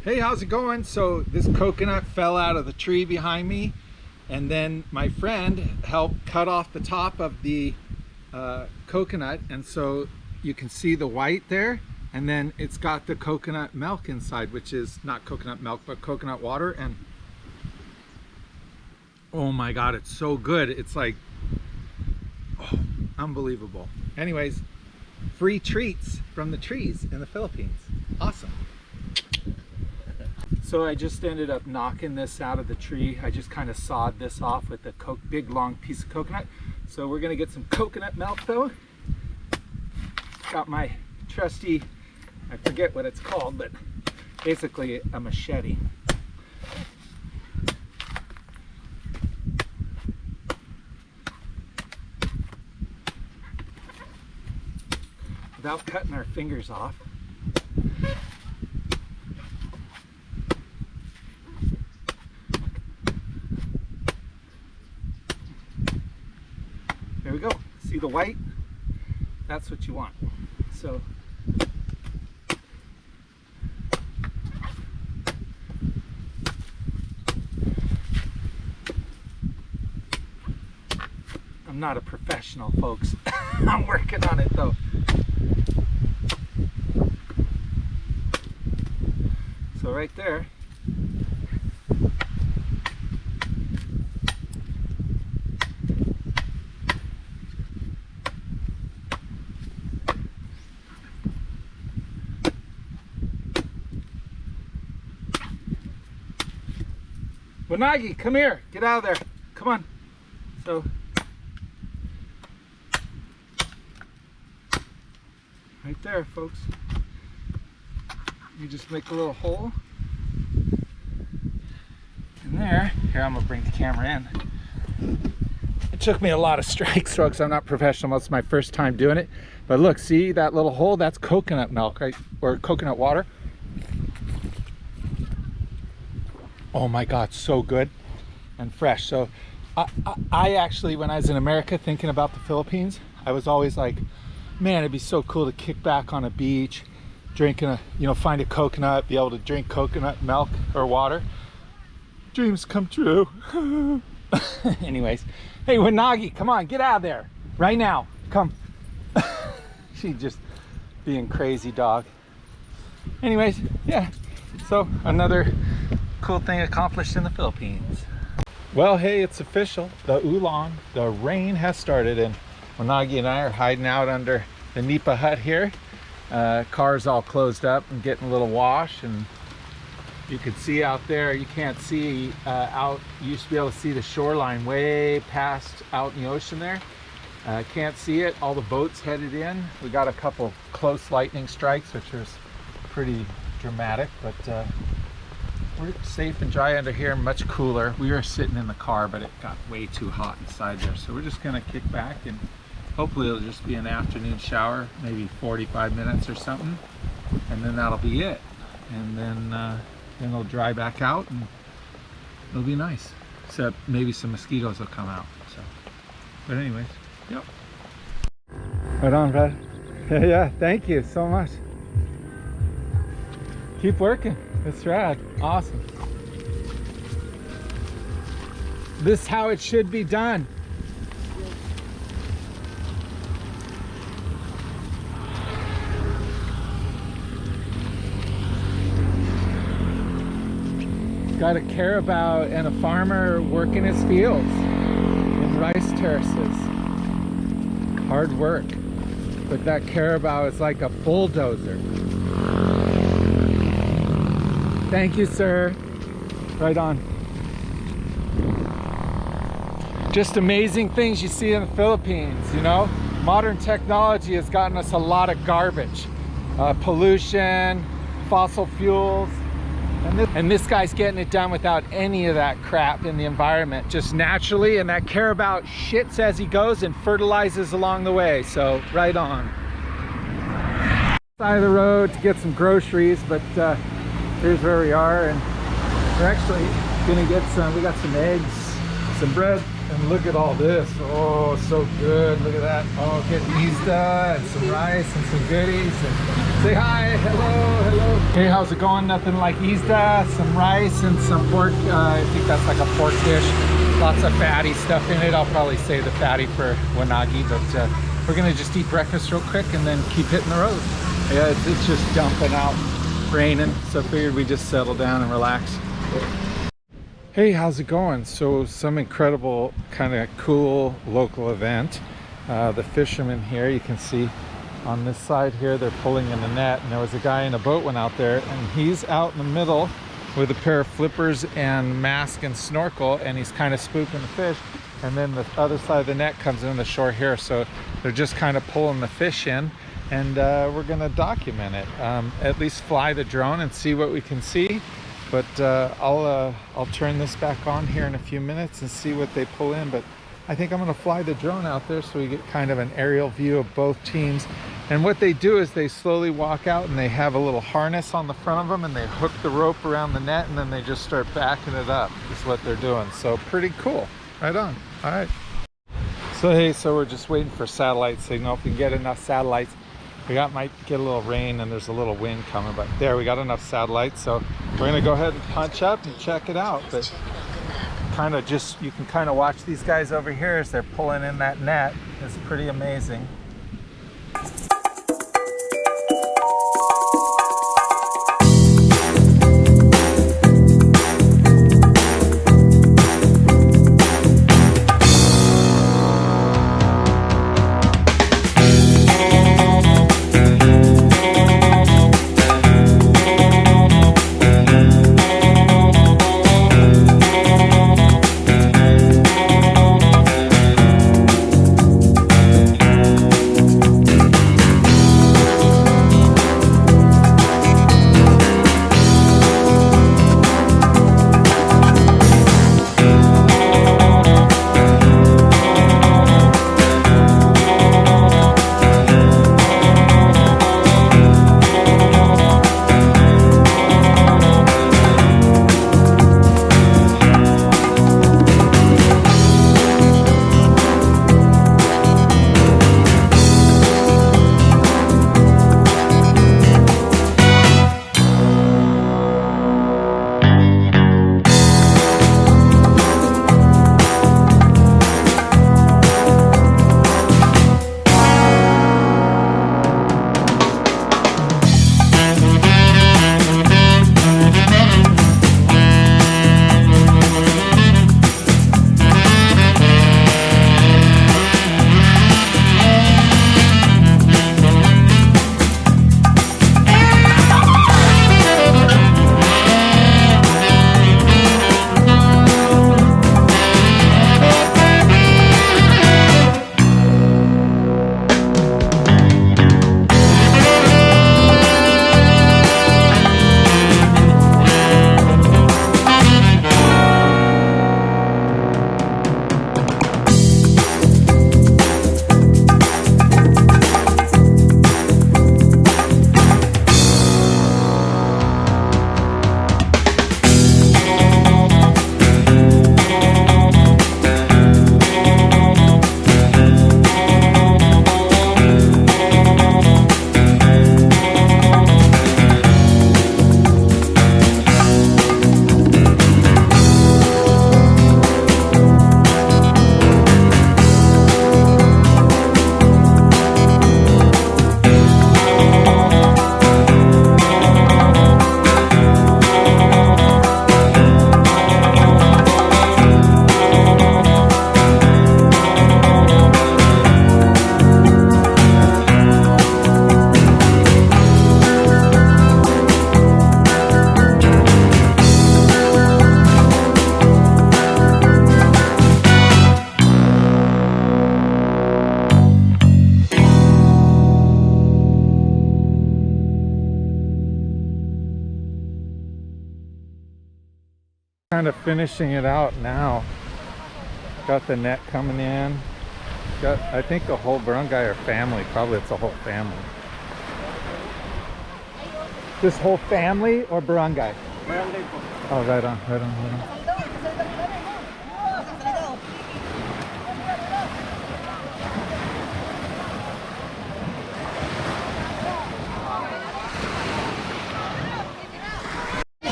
Hey, how's it going? So this coconut fell out of the tree behind me, and then my friend helped cut off the top of the coconut, and so you can see the white there, and then it's got the coconut milk inside, which is not coconut milk but coconut water. And oh my god, it's so good. It's like, oh, unbelievable. Anyways, free treats from the trees in the Philippines. Awesome. So I just ended up knocking this out of the tree. I just kind of sawed this off with a big long piece of coconut. So we're gonna get some coconut milk though. Got my trusty, I forget what it's called, but basically a machete. Without cutting our fingers off. There we go. See the white? That's what you want. So I'm not a professional, folks. I'm working on it though. So right there. Wanagi, come here. Get out of there. Come on. So right there, folks. You just make a little hole in there. Here, I'm gonna bring the camera in. It took me a lot of strikes, folks. I'm not professional. It's my first time doing it. But look, see that little hole? That's coconut milk, right? Or coconut water. Oh my God, so good and fresh. So I actually, when I was in America thinking about the Philippines, I was always like, man, it'd be so cool to kick back on a beach, drinking a, you know, find a coconut, be able to drink coconut milk or water. Dreams come true. Anyways, hey, Wanagi, come on, get out of there right now. Come. She's just being crazy dog. Anyways, yeah, so another cool thing accomplished in the Philippines. Well, hey, it's official. The oolong, the rain has started, and Wanagi and I are hiding out under the nipa hut here. Car's all closed up and getting a little wash, and you can see out there, you can't see out, you used to be able to see the shoreline way past out in the ocean there. Can't see it, all the boats headed in. We got a couple close lightning strikes, which was pretty dramatic, but we're safe and dry under here, much cooler. We were sitting in the car, but it got way too hot inside there. So we're just gonna kick back, and hopefully it'll just be an afternoon shower, maybe 45 minutes or something. And then that'll be it. And then it'll dry back out and it'll be nice. Except maybe some mosquitoes will come out. So, but anyways, yep. Right on, bud. Yeah, thank you so much. Keep working. It's rad. Awesome. This is how it should be done. Got a carabao and a farmer working his fields in rice terraces. Hard work. But that carabao is like a bulldozer. Thank you, sir. Right on. Just amazing things you see in the Philippines, you know? Modern technology has gotten us a lot of garbage. Pollution, fossil fuels. And this guy's getting it done without any of that crap in the environment, just naturally. And that carabao shits as he goes and fertilizes along the way. So, right on. Side of the road to get some groceries, but here's where we are, and we're actually gonna get some, we got some eggs, some bread, And look at all this. Oh, so good. Look at that. Oh, getting isda and some rice and some goodies. And say hi. Hello, hello. Hey, how's it going? Nothing like isda, some rice and some pork. I think that's like a pork dish. Lots of fatty stuff in it. I'll probably say the fatty for wanagi, but we're gonna just eat breakfast real quick and then keep hitting the road. Yeah, it's just dumping out, raining. So I figured we just settle down and relax. Hey, how's it going? So some incredible kind of cool local event. The fishermen here, you can see on this side here, they're pulling in a net, and there was a guy in a boat went out there, and he's out in the middle with a pair of flippers and mask and snorkel, and he's kind of spooking the fish. And then the other side of the net comes in the shore here, so they're just kind of pulling the fish in, and we're gonna document it. At least fly the drone and see what we can see. But I'll turn this back on here in a few minutes and see what they pull in. But I think I'm gonna fly the drone out there so we get kind of an aerial view of both teams. And what they do is they slowly walk out and they have a little harness on the front of them, and they hook the rope around the net, and then they just start backing it up is what they're doing. So pretty cool. Right on. All right. So hey, so we're just waiting for satellite signal. If we can get enough satellites. Might get a little rain and there's a little wind coming, but there, we got enough satellites. So we're gonna go ahead and punch up and check it out. But kind of just, you can kind of watch these guys over here as they're pulling in that net. It's pretty amazing. Kind of finishing it out now. Got the net coming in. Got, I think the whole barangay or family, probably it's a whole family. This whole family or barangay? Barangay po. Oh, right on, right on, right on.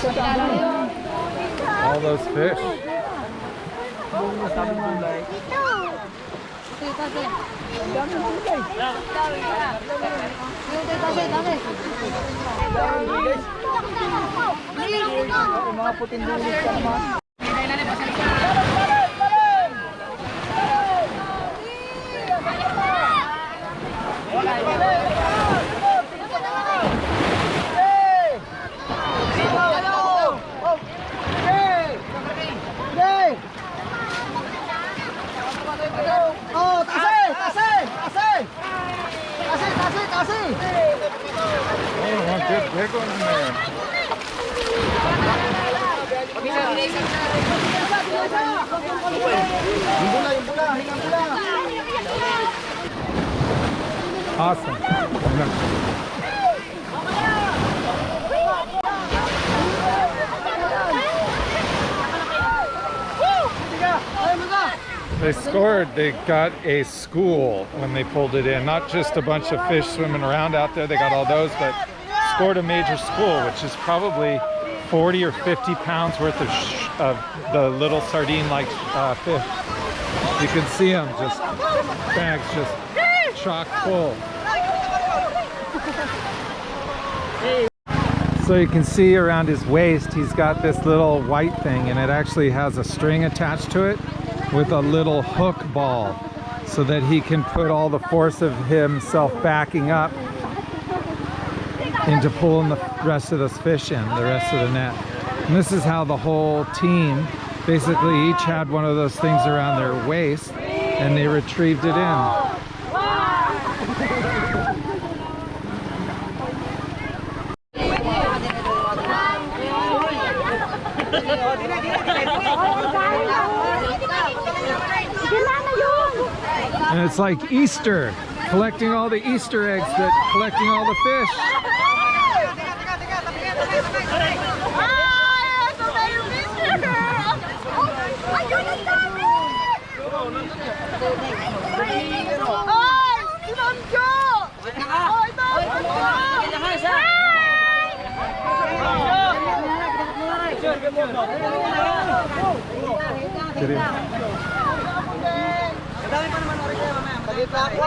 All those fish. Oh, one good big one in there. Awesome. They scored. They got a school when they pulled it in. Not just a bunch of fish swimming around out there. They got all those, but scored a major school, which is probably 40 or 50 pounds worth of the little sardine-like fish. You can see them, just bags just chock full. So you can see around his waist, he's got this little white thing, and it actually has a string attached to it with a little hook ball, so that he can put all the force of himself backing up into pulling the rest of those fish in, the rest of the net. And this is how the whole team basically each had one of those things around their waist, and they retrieved it in. And it's like Easter, collecting all the Easter eggs, collecting all the fish. Get in.